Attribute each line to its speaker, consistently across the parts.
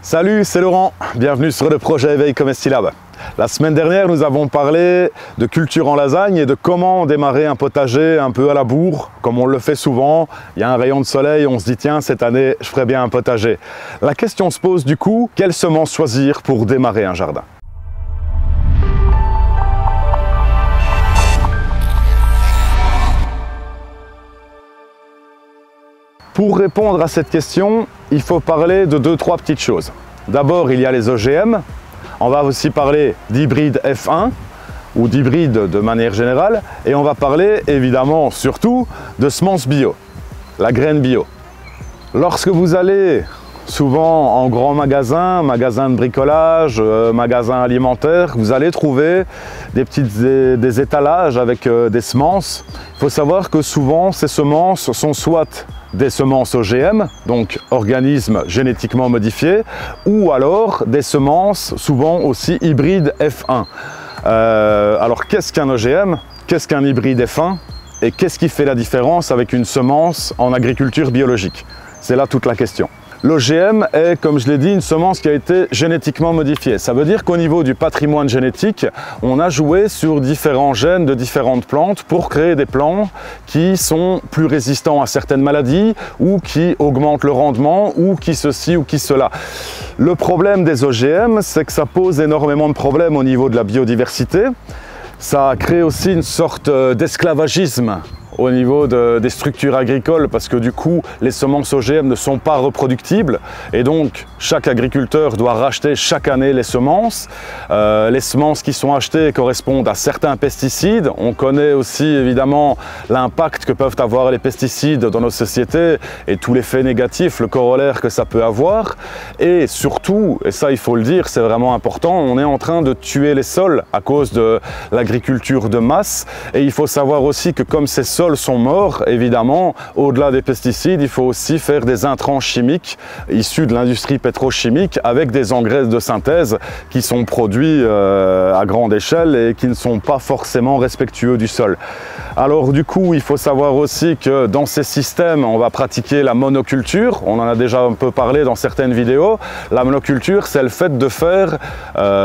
Speaker 1: Salut, c'est Laurent, bienvenue sur le projet Éveil Comestilab. La semaine dernière, nous avons parlé de culture en lasagne et de comment démarrer un potager un peu à la bourre, comme on le fait souvent. Il y a un rayon de soleil, on se dit tiens, cette année, je ferai bien un potager. La question se pose du coup, quelle semence choisir pour démarrer un jardin? Pour répondre à cette question, il faut parler de deux-trois petites choses. D'abord, il y a les OGM. On va aussi parler d'hybride F1 ou d'hybride de manière générale. Et on va parler évidemment surtout de semences bio, la graine bio. Lorsque vous allez souvent en grand magasin, magasin de bricolage, magasin alimentaire, vous allez trouver des étalages avec des semences. Il faut savoir que souvent ces semences sont soit des semences OGM, donc organismes génétiquement modifiés, ou alors des semences souvent aussi hybrides F1. Alors qu'est-ce qu'un OGM? Qu'est-ce qu'un hybride F1? Et qu'est-ce qui fait la différence avec une semence en agriculture biologique? C'est là toute la question. L'OGM est, comme je l'ai dit, une semence qui a été génétiquement modifiée. Ça veut dire qu'au niveau du patrimoine génétique, on a joué sur différents gènes de différentes plantes pour créer des plants qui sont plus résistants à certaines maladies ou qui augmentent le rendement ou qui ceci ou qui cela. Le problème des OGM, c'est que ça pose énormément de problèmes au niveau de la biodiversité. Ça crée aussi une sorte d'esclavagisme au niveau des structures agricoles parce que du coup les semences OGM ne sont pas reproductibles et donc chaque agriculteur doit racheter chaque année les semences. Les semences qui sont achetées correspondent à certains pesticides. On connaît aussi évidemment l'impact que peuvent avoir les pesticides dans nos sociétés et tous les faits négatifs, le corollaire que ça peut avoir. Et surtout, et ça il faut le dire, c'est vraiment important, on est en train de tuer les sols à cause de l'agriculture de masse et il faut savoir aussi que comme ces sols sont morts, évidemment, au-delà des pesticides, il faut aussi faire des intrants chimiques issus de l'industrie pétrochimique avec des engrais de synthèse qui sont produits à grande échelle et qui ne sont pas forcément respectueux du sol. Alors du coup, il faut savoir aussi que dans ces systèmes, on va pratiquer la monoculture. On en a déjà un peu parlé dans certaines vidéos. La monoculture, c'est le fait de faire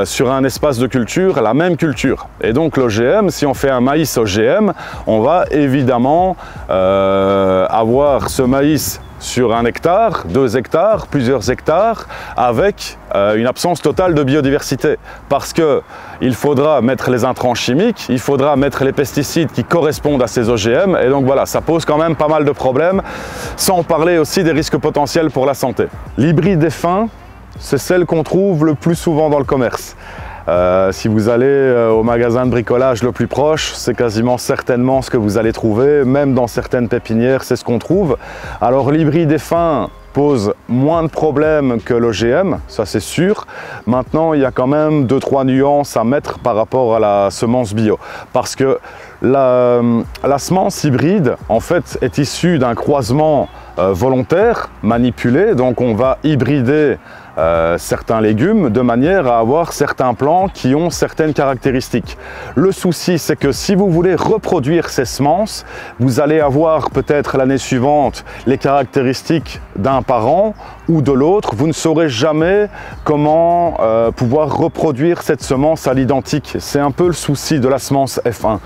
Speaker 1: sur un espace de culture la même culture. Et donc l'OGM, si on fait un maïs OGM, on va évidemment avoir ce maïs sur 1 hectare, 2 hectares, plusieurs hectares, avec une absence totale de biodiversité. Parce qu'il faudra mettre les intrants chimiques, il faudra mettre les pesticides qui correspondent à ces OGM, et donc voilà, ça pose quand même pas mal de problèmes, sans parler aussi des risques potentiels pour la santé. L'hybride F1, c'est celle qu'on trouve le plus souvent dans le commerce. Si vous allez au magasin de bricolage le plus proche, c'est quasiment certainement ce que vous allez trouver, même dans certaines pépinières, c'est ce qu'on trouve. Alors l'hybride F1 pose moins de problèmes que l'OGM, ça c'est sûr. Maintenant, il y a quand même 2-3 nuances à mettre par rapport à la semence bio. Parce que la semence hybride, en fait, est issue d'un croisement volontaire, manipulé. Donc on va hybrider certains légumes de manière à avoir certains plants qui ont certaines caractéristiques. Le souci, c'est que si vous voulez reproduire ces semences, vous allez avoir peut-être l'année suivante les caractéristiques d'un parent ou de l'autre. Vous ne saurez jamais comment pouvoir reproduire cette semence à l'identique. C'est un peu le souci de la semence F1.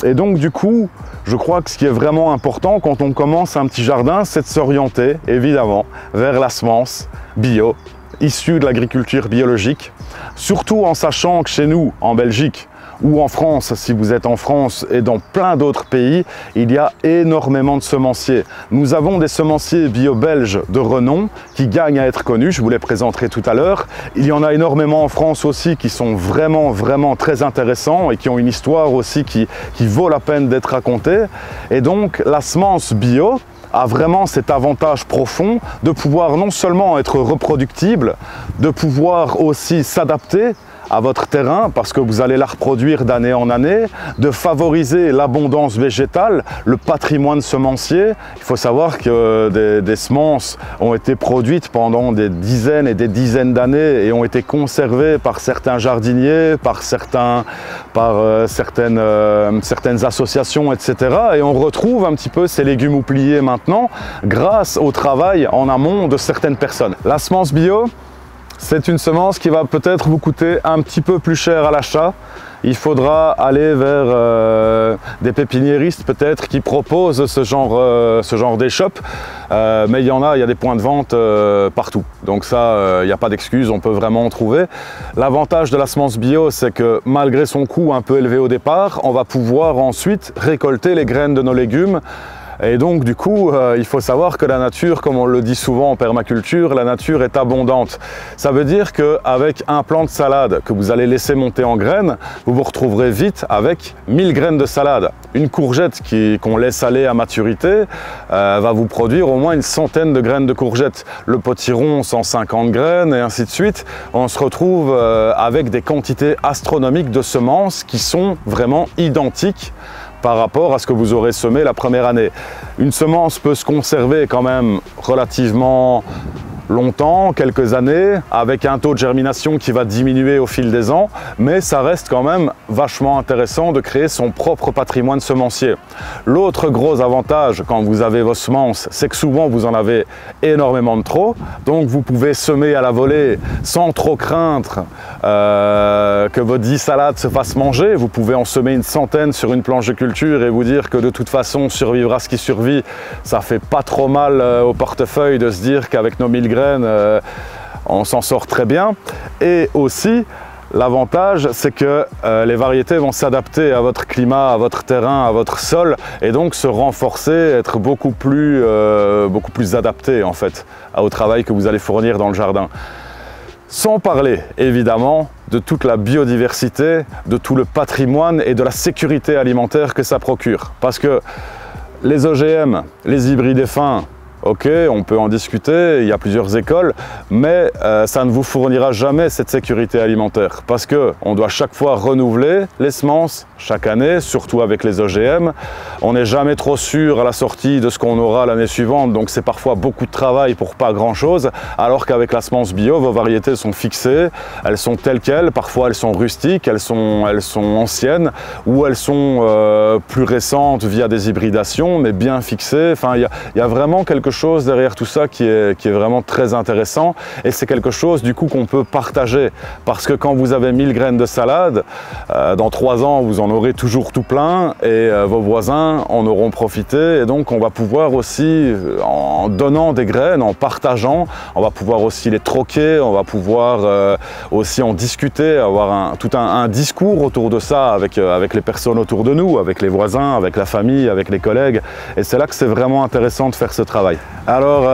Speaker 1: Et donc du coup, je crois que ce qui est vraiment important quand on commence un petit jardin, c'est de s'orienter évidemment vers la semence bio, issue de l'agriculture biologique, surtout en sachant que chez nous, en Belgique, ou en France, si vous êtes en France et dans plein d'autres pays, il y a énormément de semenciers. Nous avons des semenciers bio-belges de renom qui gagnent à être connus, je vous les présenterai tout à l'heure. Il y en a énormément en France aussi qui sont vraiment très intéressants et qui ont une histoire aussi qui vaut la peine d'être racontée. Et donc la semence bio a vraiment cet avantage profond de pouvoir non seulement être reproductible, de pouvoir aussi s'adapter à votre terrain parce que vous allez la reproduire d'année en année, de favoriser l'abondance végétale, le patrimoine semencier. Il faut savoir que des semences ont été produites pendant des dizaines et des dizaines d'années et ont été conservées par certains jardiniers, par certaines associations, etc. Et on retrouve un petit peu ces légumes oubliés maintenant grâce au travail en amont de certaines personnes. La semence bio, c'est une semence qui va peut-être vous coûter un petit peu plus cher à l'achat. Il faudra aller vers des pépiniéristes peut-être qui proposent ce genre d'échoppe. Mais il y a des points de vente partout. Donc ça, il n'y a pas d'excuse, on peut vraiment en trouver. L'avantage de la semence bio, c'est que malgré son coût un peu élevé au départ, on va pouvoir ensuite récolter les graines de nos légumes. Et donc du coup, il faut savoir que la nature, comme on le dit souvent en permaculture, la nature est abondante. Ça veut dire qu'avec un plant de salade que vous allez laisser monter en graines, vous vous retrouverez vite avec 1000 graines de salade. Une courgette qu'on laisse aller à maturité va vous produire au moins une centaine de graines de courgettes. Le potiron, 150 graines et ainsi de suite. On se retrouve avec des quantités astronomiques de semences qui sont vraiment identiques par rapport à ce que vous aurez semé la première année. Une semence peut se conserver quand même relativement longtemps, quelques années, avec un taux de germination qui va diminuer au fil des ans, mais ça reste quand même vachement intéressant de créer son propre patrimoine semencier. L'autre gros avantage quand vous avez vos semences, c'est que souvent vous en avez énormément de trop, donc vous pouvez semer à la volée sans trop craindre que votre 10 salades se fassent manger. Vous pouvez en semer une centaine sur une planche de culture et vous dire que de toute façon survivra ce qui survit. Ça fait pas trop mal au portefeuille de se dire qu'avec nos 1000 graines, on s'en sort très bien. Et aussi, l'avantage, c'est que les variétés vont s'adapter à votre climat, à votre terrain, à votre sol, et donc se renforcer, être beaucoup plus adaptées en fait au travail que vous allez fournir dans le jardin. Sans parler évidemment de toute la biodiversité, de tout le patrimoine et de la sécurité alimentaire que ça procure. Parce que les OGM, les hybrides F1, ok, on peut en discuter, il y a plusieurs écoles, mais ça ne vous fournira jamais cette sécurité alimentaire parce qu'on doit chaque fois renouveler les semences chaque année, surtout avec les OGM. On n'est jamais trop sûr à la sortie de ce qu'on aura l'année suivante, donc c'est parfois beaucoup de travail pour pas grand-chose, alors qu'avec la semence bio, vos variétés sont fixées, elles sont telles quelles, parfois elles sont rustiques, elles sont anciennes, ou elles sont plus récentes via des hybridations, mais bien fixées. Enfin, il y a vraiment quelque chose derrière tout ça qui est vraiment très intéressant, et c'est quelque chose du coup qu'on peut partager, parce que quand vous avez 1000 graines de salade, dans 3 ans vous en aurez toujours tout plein et vos voisins en auront profité, et donc on va pouvoir aussi, en donnant des graines, en partageant, on va pouvoir aussi les troquer, on va pouvoir aussi en discuter, avoir tout un discours autour de ça avec les personnes autour de nous, avec les voisins, avec la famille, avec les collègues, et c'est là que c'est vraiment intéressant de faire ce travail. Alors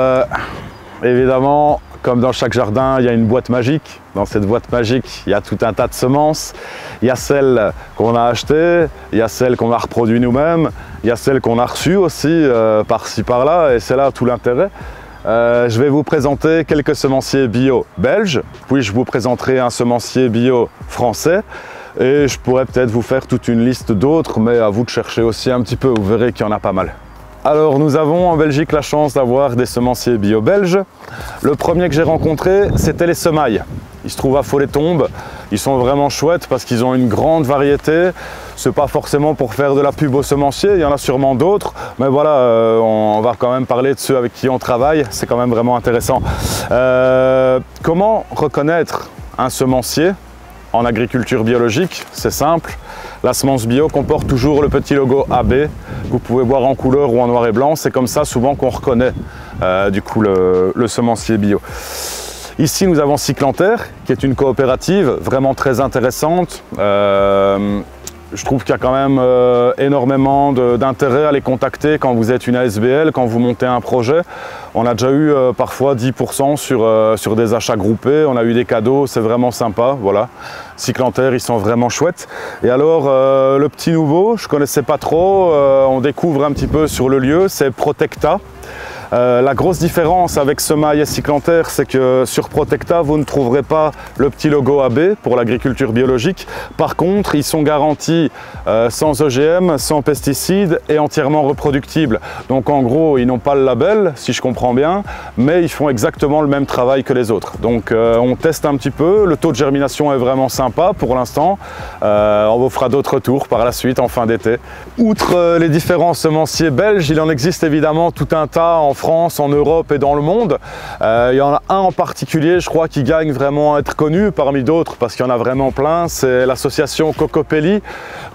Speaker 1: évidemment, comme dans chaque jardin, il y a une boîte magique. Dans cette boîte magique, il y a tout un tas de semences. Il y a celles qu'on a achetées, il y a celles qu'on a reproduites nous-mêmes, il y a celles qu'on a reçues aussi par-ci par-là, et c'est là tout l'intérêt. Je vais vous présenter quelques semenciers bio belges, puis je vous présenterai un semencier bio français. Et je pourrais peut-être vous faire toute une liste d'autres, mais à vous de chercher aussi un petit peu, vous verrez qu'il y en a pas mal. Alors nous avons en Belgique la chance d'avoir des semenciers bio belges. Le premier que j'ai rencontré, c'était les Semailles. Ils se trouvent à Follet-Tombe. Ils sont vraiment chouettes parce qu'ils ont une grande variété. C'est pas forcément pour faire de la pub aux semenciers, il y en a sûrement d'autres. Mais voilà, on va quand même parler de ceux avec qui on travaille. C'est quand même vraiment intéressant. Comment reconnaître un semencier en agriculture biologique? C'est simple. La semence bio comporte toujours le petit logo AB que vous pouvez voir en couleur ou en noir et blanc. C'est comme ça souvent qu'on reconnaît du coup le semencier bio. Ici nous avons Cyclanterre qui est une coopérative vraiment très intéressante. Je trouve qu'il y a quand même énormément d'intérêt à les contacter quand vous êtes une ASBL, quand vous montez un projet. On a déjà eu parfois 10% sur des achats groupés, on a eu des cadeaux, c'est vraiment sympa, voilà. Cyclanterre, ils sont vraiment chouettes. Et alors, le petit nouveau, je ne connaissais pas trop, on découvre un petit peu sur le lieu, c'est Protecta. La grosse différence avec ce maïs cyclantaire, c'est que sur Protecta, vous ne trouverez pas le petit logo AB pour l'agriculture biologique. Par contre, ils sont garantis sans OGM, sans pesticides et entièrement reproductibles. Donc en gros, ils n'ont pas le label, si je comprends bien, mais ils font exactement le même travail que les autres. Donc on teste un petit peu, le taux de germination est vraiment sympa pour l'instant. On vous fera d'autres tours par la suite en fin d'été. Outre les différents semenciers belges, il en existe évidemment tout un tas en France, en Europe et dans le monde. Il y en a un en particulier, je crois, qui gagne vraiment à être connu parmi d'autres, parce qu'il y en a vraiment plein, c'est l'association Cocopelli.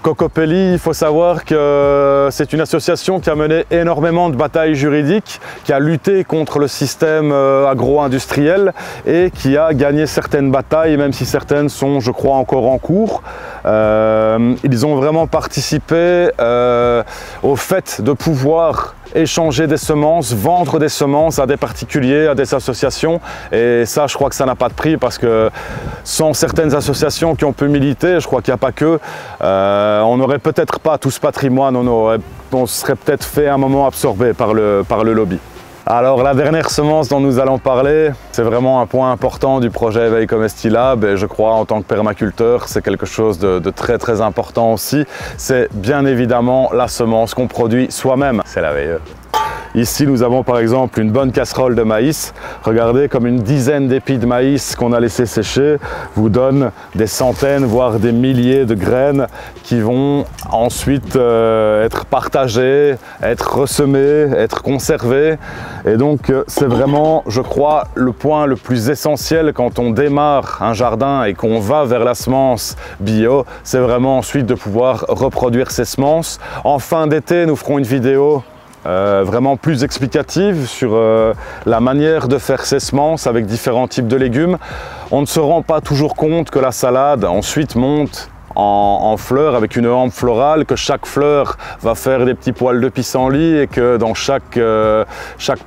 Speaker 1: Cocopelli, il faut savoir que c'est une association qui a mené énormément de batailles juridiques, qui a lutté contre le système agro-industriel et qui a gagné certaines batailles, même si certaines sont, je crois, encore en cours. Ils ont vraiment participé au fait de pouvoir échanger des semences, vendre des semences à des particuliers, à des associations, et ça je crois que ça n'a pas de prix, parce que sans certaines associations qui ont pu militer, je crois qu'il n'y a pas que, on n'aurait peut-être pas tout ce patrimoine, on serait peut-être fait un moment absorbé par le lobby. Alors la dernière semence dont nous allons parler, c'est vraiment un point important du projet Éveil Comestilab, et je crois en tant que permaculteur c'est quelque chose de très important aussi. C'est bien évidemment la semence qu'on produit soi-même, c'est la meilleure. Ici, nous avons par exemple une bonne casserole de maïs. Regardez, comme une dizaine d'épis de maïs qu'on a laissé sécher vous donne des centaines, voire des milliers de graines qui vont ensuite être partagées, être ressemées, être conservées. Et donc, c'est vraiment, je crois, le point le plus essentiel quand on démarre un jardin et qu'on va vers la semence bio. C'est vraiment ensuite de pouvoir reproduire ces semences. En fin d'été, nous ferons une vidéo vraiment plus explicative sur la manière de faire ces semences avec différents types de légumes. On ne se rend pas toujours compte que la salade ensuite monte en fleurs avec une hampe florale, que chaque fleur va faire des petits poils de pissenlit et que dans chaque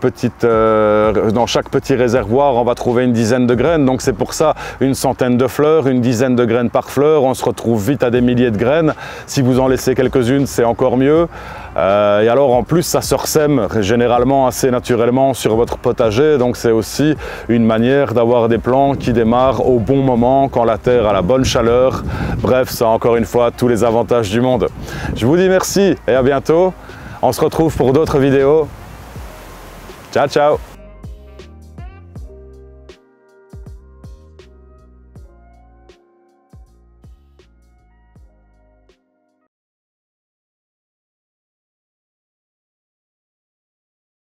Speaker 1: petit réservoir on va trouver une dizaine de graines. Donc c'est pour ça une centaine de fleurs, une dizaine de graines par fleur, on se retrouve vite à des milliers de graines. Si vous en laissez quelques-unes, c'est encore mieux. Et alors en plus ça se ressème généralement assez naturellement sur votre potager, donc c'est aussi une manière d'avoir des plants qui démarrent au bon moment, quand la terre a la bonne chaleur. Bref, ça a encore une fois tous les avantages du monde. Je vous dis merci et à bientôt. On se retrouve pour d'autres vidéos. Ciao ciao.